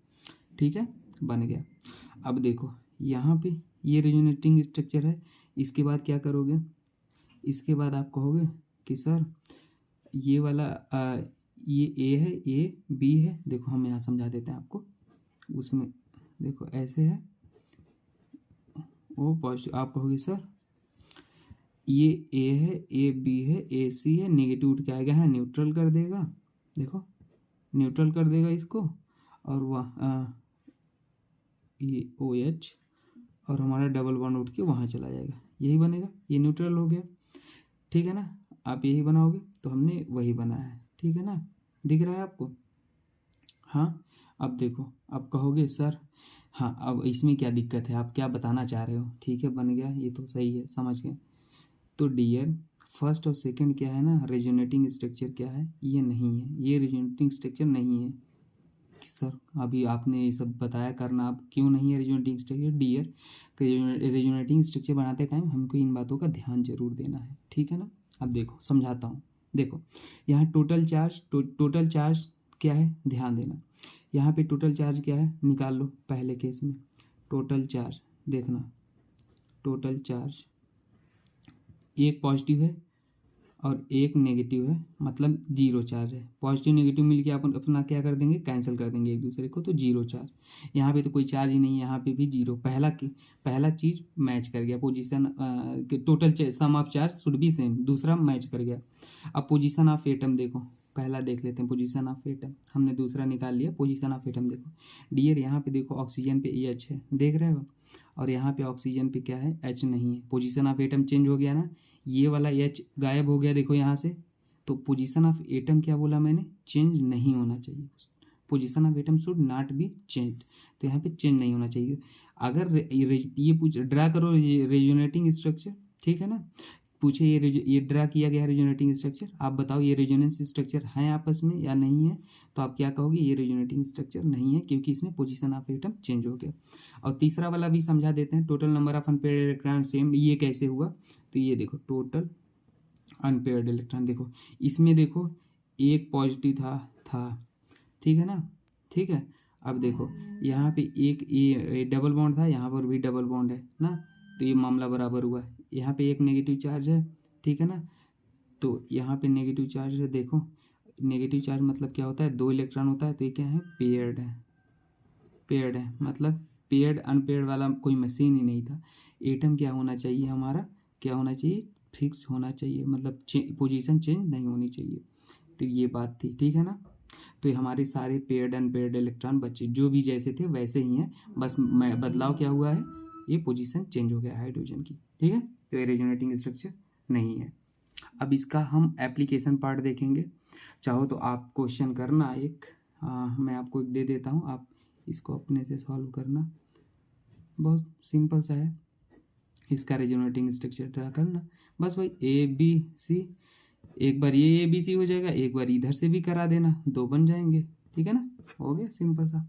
ठीक है, बन गया। अब देखो यहाँ पे ये रेजोनेटिंग स्ट्रक्चर है, इसके बाद क्या करोगे, इसके बाद आप कहोगे कि सर ये वाला ये ए है, ए बी है, देखो हम यहाँ समझा देते हैं आपको, उसमें देखो ऐसे है वो पॉजिटिव, आप कहोगे सर ये ए है, ए बी है, ए सी है, नेगेटिव उठ के आएगा है, न्यूट्रल कर देगा, देखो न्यूट्रल कर देगा इसको, और वह ये ओ एच, और हमारा डबल बॉन्ड उठ के वहाँ चला जाएगा, यही बनेगा, ये न्यूट्रल हो गया, ठीक है ना। आप यही बनाओगे तो हमने वही बनाया है, ठीक है ना, दिख रहा है आपको। हाँ अब देखो, अब कहोगे सर हाँ अब इसमें क्या दिक्कत है, आप क्या बताना चाह रहे हो, ठीक है बन गया, ये तो सही है, समझ गए। तो डियर फर्स्ट और सेकंड क्या है ना, रेजोनेटिंग स्ट्रक्चर क्या है, ये नहीं है, ये रेजोनेटिंग स्ट्रक्चर नहीं है। कि सर अभी आपने ये सब बताया करना, आप क्यों नहीं है resonating structure, dear resonating structure बनाते टाइम हमको इन बातों का ध्यान जरूर देना है, ठीक है ना। अब देखो समझाता हूँ, देखो यहाँ टोटल चार्ज क्या है, ध्यान देना, यहाँ पे टोटल चार्ज क्या है निकाल लो, पहले केस में टोटल चार्ज देखना, टोटल चार्ज एक पॉजिटिव है और एक नेगेटिव है, मतलब जीरो चार्ज है। पॉजिटिव नेगेटिव मिलके अपन अपना क्या कर देंगे, कैंसिल कर देंगे एक दूसरे को, तो जीरो चार्ज। यहाँ पे तो कोई चार्ज ही नहीं है, यहाँ पे भी जीरो। पहला चीज़ मैच कर गया, position total sum of charge should be same, दूसरा मैच कर गया। अब पोजीशन ऑफ एटम देखो, पहला देख लेते हैं पोजीशन ऑफ एटम, हमने दूसरा निकाल लिया। पोजीशन ऑफ एटम देखो डियर, यहाँ पे देखो ऑक्सीजन पे एच है, देख रहे हो, और यहाँ पे ऑक्सीजन पे क्या है, एच नहीं है। पोजीशन ऑफ एटम चेंज हो गया ना, ये वाला एच गायब हो गया देखो यहाँ से। तो पोजीशन ऑफ एटम क्या बोला मैंने, चेंज नहीं होना चाहिए। Position of atom should not be change, तो यहाँ पे चेंज नहीं होना चाहिए। अगर ये पूछ ड्रा करो ये रेजोनेटिंग स्ट्रक्चर, ठीक है ना, पूछे ये ड्रा किया गया रेजोनेटिंग स्ट्रक्चर, आप बताओ ये रेजोनेंस स्ट्रक्चर है आपस में या नहीं है, तो आप क्या कहोगे, ये रेजोनेटिंग स्ट्रक्चर नहीं है, क्योंकि इसमें पोजीशन ऑफ एटम चेंज हो गया। और तीसरा वाला भी समझा देते हैं, total number of unpaired electron same, ये कैसे हुआ, तो ये देखो टोटल अनपेयर्ड इलेक्ट्रॉन देखो, इसमें देखो एक पॉजिटिव था ठीक है ना, ठीक है। अब देखो यहाँ पे एक ये डबल बॉन्ड था, यहाँ पर भी डबल बॉन्ड है ना, तो ये मामला बराबर हुआ। यहाँ पे एक नेगेटिव चार्ज है, ठीक है ना, तो यहाँ पे नेगेटिव चार्ज है। देखो नेगेटिव चार्ज मतलब क्या होता है, दो इलेक्ट्रॉन होता है, तो ये क्या है, पेयर्ड है, पेयर्ड है, मतलब पेयर्ड अनपेयर्ड वाला कोई मशीन ही नहीं था। एटम क्या होना चाहिए हमारा, क्या होना चाहिए, फिक्स होना चाहिए, मतलब पोजीशन चेंज नहीं होनी चाहिए। तो ये बात थी, ठीक है ना। तो ये हमारे सारे पेयर्ड अनपेयर्ड इलेक्ट्रॉन बचे, जो भी जैसे थे वैसे ही हैं, बस बदलाव क्या हुआ है, ये पोजीशन चेंज हो गया हाइड्रोजन की, ठीक है। तो ये रेजोनेटिंग स्ट्रक्चर नहीं है। अब इसका हम एप्लीकेशन पार्ट देखेंगे। चाहो तो आप क्वेश्चन करना एक, मैं आपको एक दे देता हूँ, आप इसको अपने से सॉल्व करना, बहुत सिंपल सा है। इसका रेजोनेटिंग स्ट्रक्चर ड्रा करना, बस वही ए बी सी, एक बार ये ए बी सी हो जाएगा, एक बार इधर से भी करा देना, दो बन जाएंगे, ठीक है ना, हो गया सिंपल सा।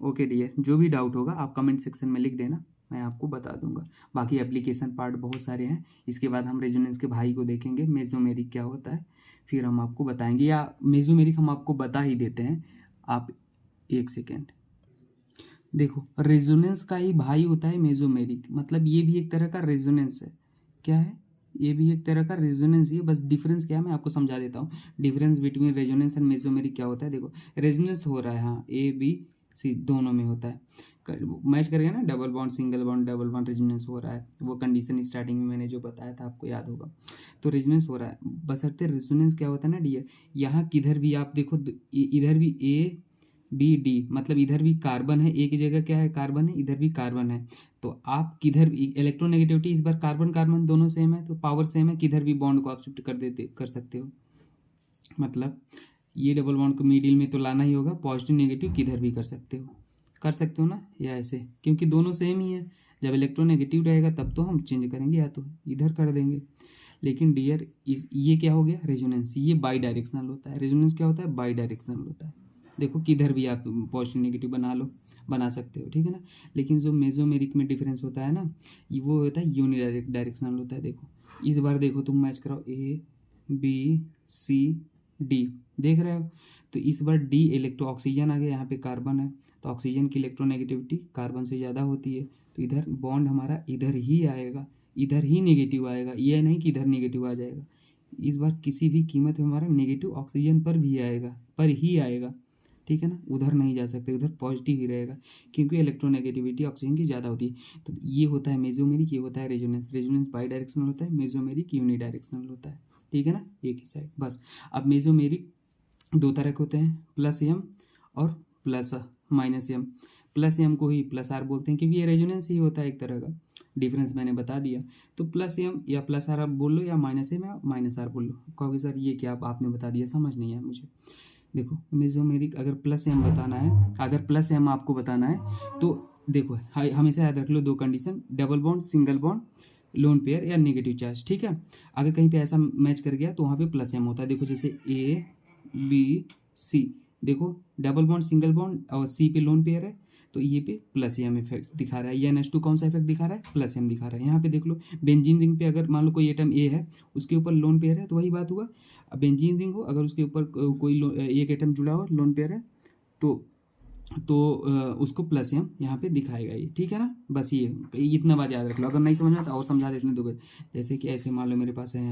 ओके डियर, जो भी डाउट होगा आप कमेंट सेक्शन में लिख देना, मैं आपको बता दूंगा। बाकी एप्लीकेशन पार्ट बहुत सारे हैं, इसके बाद हम रेजोनेंस के भाई को देखेंगे, मेसोमेरिक क्या होता है, फिर हम आपको बताएंगे, या मेसोमेरिक हम आपको बता ही देते हैं। आप एक सेकेंड देखो, रेजोनेंस का ही भाई होता है मेसोमेरिक, मतलब ये भी एक तरह का रेजोनेंस है। क्या है, ये भी एक तरह का रेजोनेंस ही है, बस डिफरेंस क्या है मैं आपको समझा देता हूँ। Difference between resonance and mesomeric क्या होता है, देखो रेजोनेंस हो रहा है, हाँ ए बी सी दोनों में होता है, मैच करेगा ना, double bond single bond double bond resonance हो रहा है, वो कंडीशन स्टार्टिंग में मैंने जो बताया था आपको याद होगा। तो रेजोनेंस हो रहा है, बशर्ते रेजोनेंस क्या होता है ना डियर, यहाँ किधर भी आप देखो, इधर भी ए बी डी, मतलब इधर भी कार्बन है, एक ही जगह क्या है, कार्बन है, इधर भी कार्बन है, तो आप किधर भी इलेक्ट्रोनेगेटिविटी इस बार कार्बन कार्बन दोनों सेम है, तो पावर सेम है, किधर भी बॉन्ड को आप शिफ्ट कर सकते हो। मतलब ये डबल बॉन्ड को मिडिल में तो लाना ही होगा, पॉजिटिव नेगेटिव किधर भी कर सकते हो ना, या ऐसे, क्योंकि दोनों सेम ही है। जब इलेक्ट्रोनेगेटिव रहेगा तब तो हम चेंज करेंगे, या तो इधर कर देंगे। लेकिन डियर ये क्या हो गया, रेजोनेंस, ये बाई डायरेक्शनल होता है। रेजोनेंस क्या होता है, बाई डायरेक्शनल होता है। देखो किधर भी आप पॉजिटिव नेगेटिव बना सकते हो, ठीक है ना। लेकिन जो मेसोमेरिक में डिफरेंस होता है ना, वो होता है डायरेक्शनल होता है। देखो इस बार देखो तुम मैच कराओ, ए बी सी डी, देख रहे हो, तो इस बार डी इलेक्ट्रो ऑक्सीजन आ गया, यहाँ पे कार्बन है, तो ऑक्सीजन की इलेक्ट्रोनेगेटिविटी कार्बन से ज़्यादा होती है, तो इधर बॉन्ड हमारा इधर ही आएगा, इधर ही नेगेटिव आएगा, ये नहीं कि इधर नेगेटिव आ जाएगा। इस बार किसी भी कीमत में हमारा नेगेटिव ऑक्सीजन पर ही आएगा, ठीक है ना, उधर नहीं जा सकते, उधर पॉजिटिव ही रहेगा, क्योंकि इलेक्ट्रोनेगेटिविटी ऑक्सीजन की ज़्यादा होती है। तो ये होता है मेसोमेरिक, ये होता है रेजोनेंस बाई डायरेक्शनल होता है, मेसोमेरिक यूनिडायरेक्शनल होता है, ठीक है ना, एक ही साइड बस। अब मेसोमेरिक दो तरह के होते हैं, प्लस एम और plus minus M. Plus M को ही प्लस आर बोलते हैं, क्योंकि ये रेजोनेंस ही होता है एक तरह का, डिफरेंस मैंने बता दिया। तो प्लस एम या प्लस आर आप बोल लो, या माइनस एम या माइनस आर बोल लो। कहोगे सर ये क्या आपने बता दिया, समझ नहीं आया मुझे। देखो मेसोमेरिक अगर प्लस एम बताना है, अगर प्लस एम आपको बताना है तो देखो हमेशा याद रख लो दो condition, double bond single bond lone pair या नेगेटिव चार्ज, ठीक है। अगर कहीं पे ऐसा मैच कर गया तो वहाँ पे प्लस एम होता है। देखो जैसे ए बी सी, देखो डबल बॉन्ड सिंगल बॉन्ड और सी पे लोन पेयर है, तो ये पे प्लस एम इफेक्ट दिखा रहा है। ये NH2 कौन सा इफेक्ट दिखा रहा है, प्लस एम दिखा रहा है। यहाँ पे देख लो बेंजीन रिंग पे अगर मान लो कोई एटम ए है, उसके ऊपर लोन पेयर है, तो वही बात हुआ। अब बेंजीन रिंग हो, अगर उसके ऊपर कोई एक एटम जुड़ा हो लोन पेयर है, तो तो उसको प्लस एम यहाँ पे दिखाएगा ये, ठीक है ना। बस ये इतना बात याद रख लो, अगर नहीं समझ में तो और समझा देते हैं दो। जैसे कि ऐसे मान लो मेरे पास है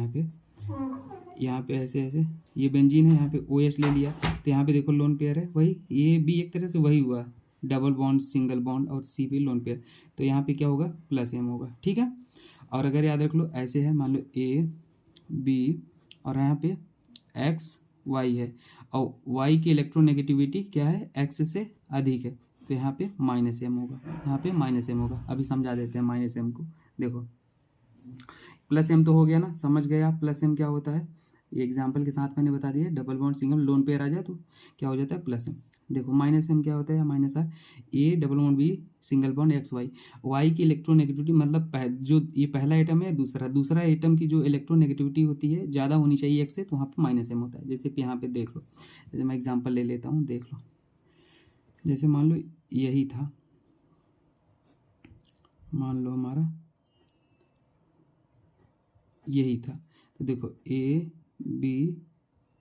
यहाँ पे ऐसे ऐसे ये बेंजीन है, यहाँ पे ओ एच ले लिया, तो यहाँ पे देखो लोन पेयर है, वही ये भी एक तरह से वही हुआ, डबल बॉन्ड सिंगल बॉन्ड, और सी पे लोन पेयर, तो यहाँ पे क्या होगा, प्लस एम होगा, ठीक है। और अगर याद रख लो ऐसे है, मान लो ए बी और यहाँ पे एक्स वाई है, और वाई की इलेक्ट्रोनेगेटिविटी क्या है, एक्स से अधिक है, तो यहाँ पे माइनस एम होगा, यहाँ पे माइनस एम होगा। अभी समझा देते हैं माइनस एम को। देखो प्लस एम तो हो गया ना, समझ गए आप प्लस एम क्या होता है, ये एग्जाम्पल के साथ मैंने बता दिया। Double bond single lone pair आ जाए तो क्या हो जाता है, प्लस एम। देखो माइनस एम क्या होता है, minus R, A double bond B single bond X Y, Y की इलेक्ट्रोनेगेटिविटी मतलब जो ये पहला आइटम है, दूसरा आइटम की जो इलेक्ट्रोनेगेटिविटी होती है ज़्यादा होनी चाहिए एक्स से, तो वहाँ पे माइनस एम होता है। जैसे कि यहाँ पे देख लो, जैसे मैं एग्जाम्पल ले लेता हूँ, देख लो, जैसे मान लो यही था, मान लो हमारा यही था, तो देखो ए बी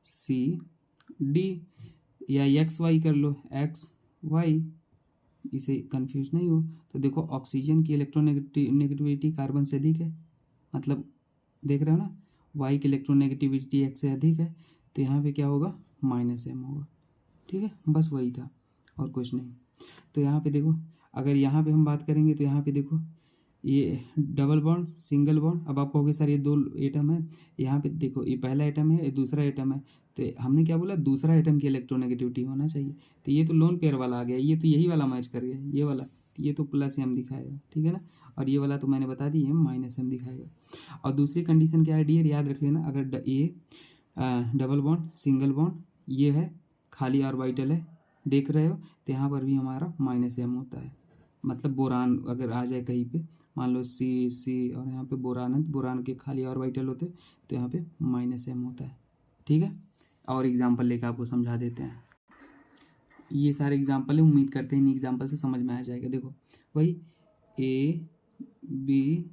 सी डी, या एक्स वाई कर लो, एक्स वाई, इसे कंफ्यूज नहीं हो। तो देखो ऑक्सीजन की इलेक्ट्रोनेगेटिविटी कार्बन से अधिक है, मतलब देख रहे हो ना, वाई की इलेक्ट्रोनेगेटिविटी एक्स से अधिक है, तो यहाँ पे क्या होगा, माइनस एम होगा, ठीक है। बस वही था और कुछ नहीं। तो यहाँ पे देखो, अगर यहाँ पे हम बात करेंगे तो यहाँ पे देखो ये डबल बॉन्ड सिंगल बॉन्ड, अब आप कहोगे सर ये दो एटम है, यहाँ पे देखो ये पहला एटम है, ये दूसरा एटम है, तो हमने क्या बोला, दूसरा एटम की इलेक्ट्रोनेगेटिविटी होना चाहिए, तो ये तो लोन पेयर वाला आ गया, ये तो यही वाला मैच कर गया, ये वाला, तो ये तो प्लस एम दिखाएगा, ठीक है ना। और ये वाला तो मैंने बता दी, एम माइनस एम दिखाएगा। और दूसरी कंडीशन क्या है डियर, याद रख लेना, अगर ये डबल बॉन्ड सिंगल बॉन्ड ये है, खाली ऑर्बिटल है, देख रहे हो, तो यहाँ पर भी हमारा माइनस एम होता है। मतलब बोरान अगर आ जाए कहीं पे, मान लो सी सी और यहाँ पे बोरान है, बोरान के खाली ऑर्बिटल होते, तो यहाँ पे माइनस एम होता है, ठीक है। और एग्जांपल लेकर आपको समझा देते हैं, ये सारे एग्जांपल है, उम्मीद करते हैं इन एग्जांपल से समझ में आ जाएगा। देखो वही ए बी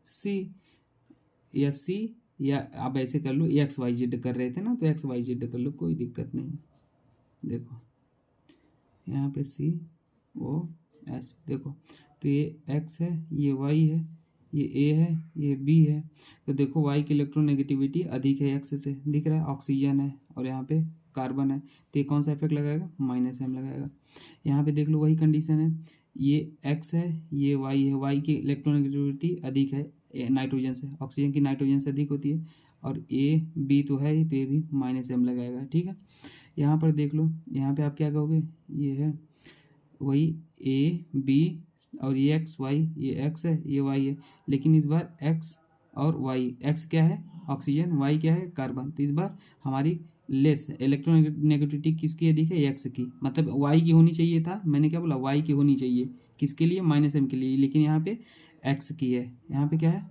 सी, या सी, या आप ऐसे कर लो, एक्स वाई जेड कर रहे थे ना, तो एक्स वाई जेड कर लो, कोई दिक्कत नहीं। देखो यहाँ पे सी ओ एच, देखो तो ये एक्स है, ये वाई है, ये ए है, ये बी है, तो देखो वाई की इलेक्ट्रोनेगेटिविटी अधिक है एक्स से, दिख रहा है, ऑक्सीजन है और यहाँ पे कार्बन है, तो ये कौन सा इफेक्ट लगाएगा, माइनस एम लगाएगा। यहाँ पे देख लो वही कंडीशन है, ये एक्स है, ये वाई है, वाई की इलेक्ट्रोनेगेटिविटी अधिक है नाइट्रोजन से, ऑक्सीजन की नाइट्रोजन से अधिक होती है, और ए बी तो है ही, तो ये भी माइनस एम लगाएगा, ठीक है। यहाँ पर देख लो, यहाँ पे आप क्या कहोगे, ये है वही ए बी, और ये एक्स वाई, ये एक्स है ये वाई है, लेकिन इस बार एक्स और वाई, एक्स क्या है ऑक्सीजन, वाई क्या है कार्बन, तो इस बार हमारी लेस इलेक्ट्रोनेगेटिविटी किसकी अधिक है, एक्स की, मतलब वाई की होनी चाहिए था, मैंने क्या बोला, वाई की होनी चाहिए, किसके लिए, माइनस एम के लिए, लेकिन यहाँ पे एक्स की है, यहाँ पे क्या है,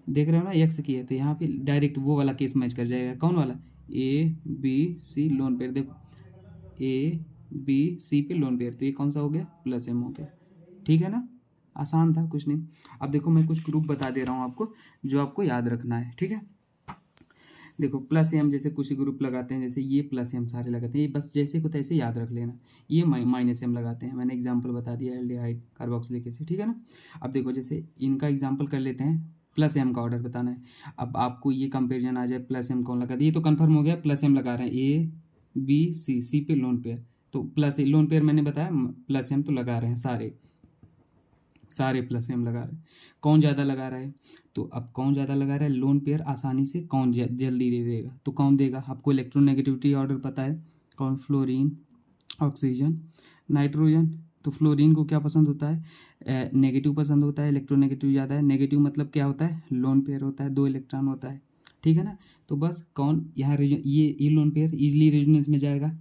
देख रहे हो ना, एक्स की है, तो यहाँ पे डायरेक्ट वो वाला केस मैच कर जाएगा, कौन वाला, A B C lone pair, देखो ए बी सी पे लोन पेयर, तो ये कौन सा हो गया, प्लस एम हो गया, ठीक है ना। आसान था, कुछ नहीं। अब देखो मैं कुछ ग्रुप बता दे रहा हूँ आपको, जो आपको याद रखना है, ठीक है। देखो प्लस एम जैसे कुछ ग्रुप लगाते हैं, जैसे ये प्लस एम सारे लगाते हैं, ये बस जैसे को तैसे याद रख लेना। ये माइनस एम लगाते हैं, मैंने एग्जांपल बता दिया एल्डिहाइड कार्बोक्सिलिक एसिड, ठीक है ना। अब देखो जैसे इनका एग्जांपल कर लेते हैं, प्लस एम का ऑर्डर बताना है। अब आपको ये कंपेरिजन आ जाए, प्लस एम कौन लगा दिया, ये तो कन्फर्म हो गया, प्लस एम लगा रहे हैं, ए बी सी, सी पे लोन पेयर, तो प्लस लोन पेयर मैंने बताया, प्लस एम तो लगा रहे हैं सारे प्लस एम लगा रहे हैं। कौन ज़्यादा लगा रहा है, तो अब कौन ज़्यादा लगा रहा है, लोन पेयर आसानी से कौन जल्दी दे देगा, तो कौन देगा, आपको इलेक्ट्रोनेगेटिविटी ऑर्डर पता है, कौन, फ्लोरीन, ऑक्सीजन, नाइट्रोजन। तो फ्लोरीन को क्या पसंद होता है, नेगेटिव पसंद होता है, इलेक्ट्रोनेगेटिव ज़्यादा है, नेगेटिव मतलब क्या होता है, लोन पेयर होता है, 2 इलेक्ट्रॉन होता है, ठीक है ना। तो बस कौन यहाँ ये लोन पेयर इजीली रेजोनेंस में जाएगा,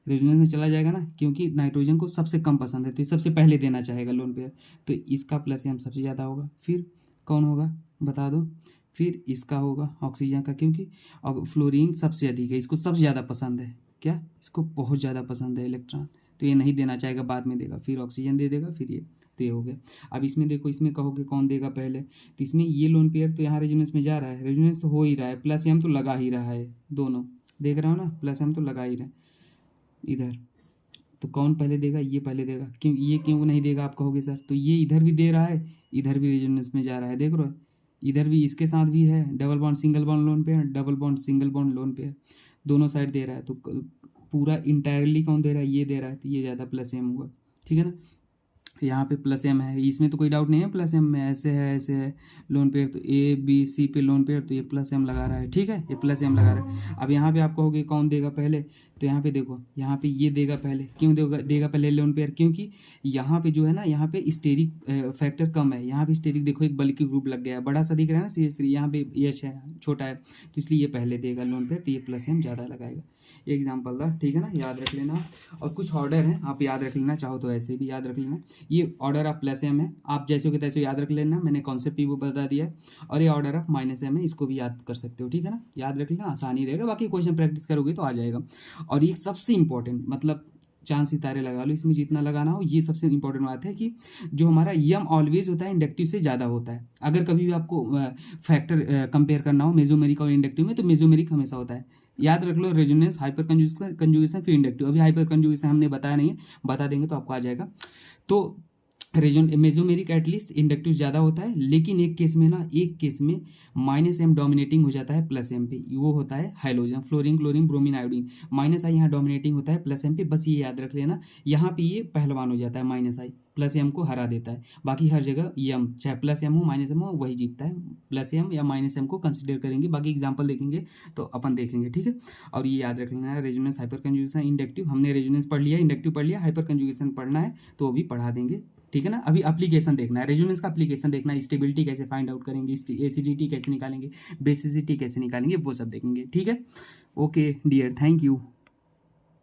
रेजोनेंस में चला जाएगा ना, क्योंकि नाइट्रोजन को सबसे कम पसंद है, तो सबसे पहले देना चाहेगा लोन पेयर, तो इसका प्लस एम सबसे ज़्यादा होगा। फिर कौन होगा बता दो, फिर इसका होगा ऑक्सीजन का, क्योंकि फ्लोरीन सबसे अधिक है, इसको सबसे ज़्यादा पसंद है, क्या इसको बहुत ज़्यादा पसंद है इलेक्ट्रॉन, तो ये नहीं देना चाहेगा, बाद में देगा, फिर ऑक्सीजन दे देगा, फिर ये, तो ये हो गया। अब इसमें देखो, इसमें कहोगे कौन देगा पहले, तो इसमें ये लोन पेयर तो यहाँ रेजोनेंस में जा रहा है, रेजोनेंस तो हो ही रहा है, प्लस एम तो लगा ही रहा है, दोनों देख रहे हो ना, प्लस एम तो लगा ही रहा है इधर, तो कौन पहले देगा, ये पहले देगा। क्यों, ये क्यों नहीं देगा आप कहोगे सर, तो ये इधर भी दे रहा है, इधर भी रेजोनेंस में जा रहा है, देख रहे हो, इधर भी इसके साथ भी है, double bond single bond lone pair, double bond single bond lone pair, दोनों साइड दे रहा है। तो पूरा इंटायरली कौन दे रहा है, ये दे रहा है, तो ये ज़्यादा प्लस एम हुआ, ठीक है ना। यहाँ पे प्लस एम है, इसमें तो कोई डाउट नहीं है, प्लस एम में ऐसे है लोन पेयर, तो ए बी सी पे लोन पेयर, तो ये प्लस एम लगा रहा है, ठीक है, ये प्लस एम लगा रहा है। अब यहाँ पे आप कहोगे कौन देगा पहले, तो यहाँ पे देखो, यहाँ पे ये देगा पहले, क्यों देगा पहले लोन पेयर, क्योंकि यहाँ पे जो है ना, यहाँ पे स्टेरिक फैक्टर कम है, यहाँ पे स्टेरिक देखो एक बल्कि ग्रुप लग गया है, बड़ा सा दिख रहा है ना CH3, यहाँ पे यश है, छोटा है, तो इसलिए ये पहले देगा लोन पेयर, तो ये प्लस एम ज़्यादा लगाएगा। ये एग्जाम्पल था, ठीक है ना, याद रख लेना। और कुछ ऑर्डर हैं, आप याद रख लेना, चाहो तो ऐसे भी याद रख लेना। ये ऑर्डर ऑफ प्लस एम है, आप जैसे हो तैसे याद रख लेना, मैंने कॉन्सेप्ट ही वो बता दिया है। और ये ऑर्डर ऑफ माइनस एम है, इसको भी याद कर सकते हो, ठीक है ना, याद रख लेना, आसानी रहेगा, बाकी क्वेश्चन प्रैक्टिस करोगे तो आ जाएगा। और ये सबसे इंपॉर्टेंट, मतलब चांद सितारे लगा लो, इसमें जितना लगाना हो, ये सबसे इंपॉर्टेंट बात है कि जो हमारा यम ऑलवेज होता है इंडक्टिव से ज़्यादा होता है। अगर कभी भी आपको फैक्टर कंपेयर करना हो मेसोमेरिक और इंडक्टिव में, तो मेसोमेरिक हमेशा होता है, याद रख लो। रेजोनेंस, हाइपर कंजुगेशन, फिर इंडक्टिव। अभी हाइपर कंजुगेशन हमने बताया नहीं है, बता देंगे तो आपको आ जाएगा। तो मेसोमेरिक एटलीस्ट इंडक्टिव ज़्यादा होता है, लेकिन एक केस में ना, एक केस में माइनस एम डोमिनेटिंग हो जाता है प्लस एम पे, वो होता है halogen, fluorine, chlorine, bromine, iodine. Minus I यहाँ डोमिनेटिंग होता है प्लस एम पे, बस ये याद रख लेना। यहाँ पे ये पहलवान हो जाता है, माइनस आई प्लस एम को हरा देता है। बाकी हर जगह एम, चाहे प्लस एम हो माइनस एम हो, वही जीतता है, प्लस एम या माइनस एम को कंसिडर करेंगे। बाकी एग्जाम्पल देखेंगे तो अपन देखेंगे, ठीक है। और ये याद रख लेना है, रेजोनेंस, हाइपर कंजुगेशन, इंडक्टिव। हमने रेजोनेंस पढ़ लिया, इंडक्टिव पढ़ लिया, हाइपर कंजुगेशन पढ़ना है तो वो भी पढ़ा देंगे, ठीक है ना। अभी एप्लीकेशन देखना है, रेजोनेंस का एप्लीकेशन देखना है, स्टेबिलिटी कैसे फाइंड आउट करेंगे, एसिडिटी कैसे निकालेंगे, बेसिसिटी कैसे निकालेंगे, वो सब देखेंगे, ठीक है। Okay dear, thank you.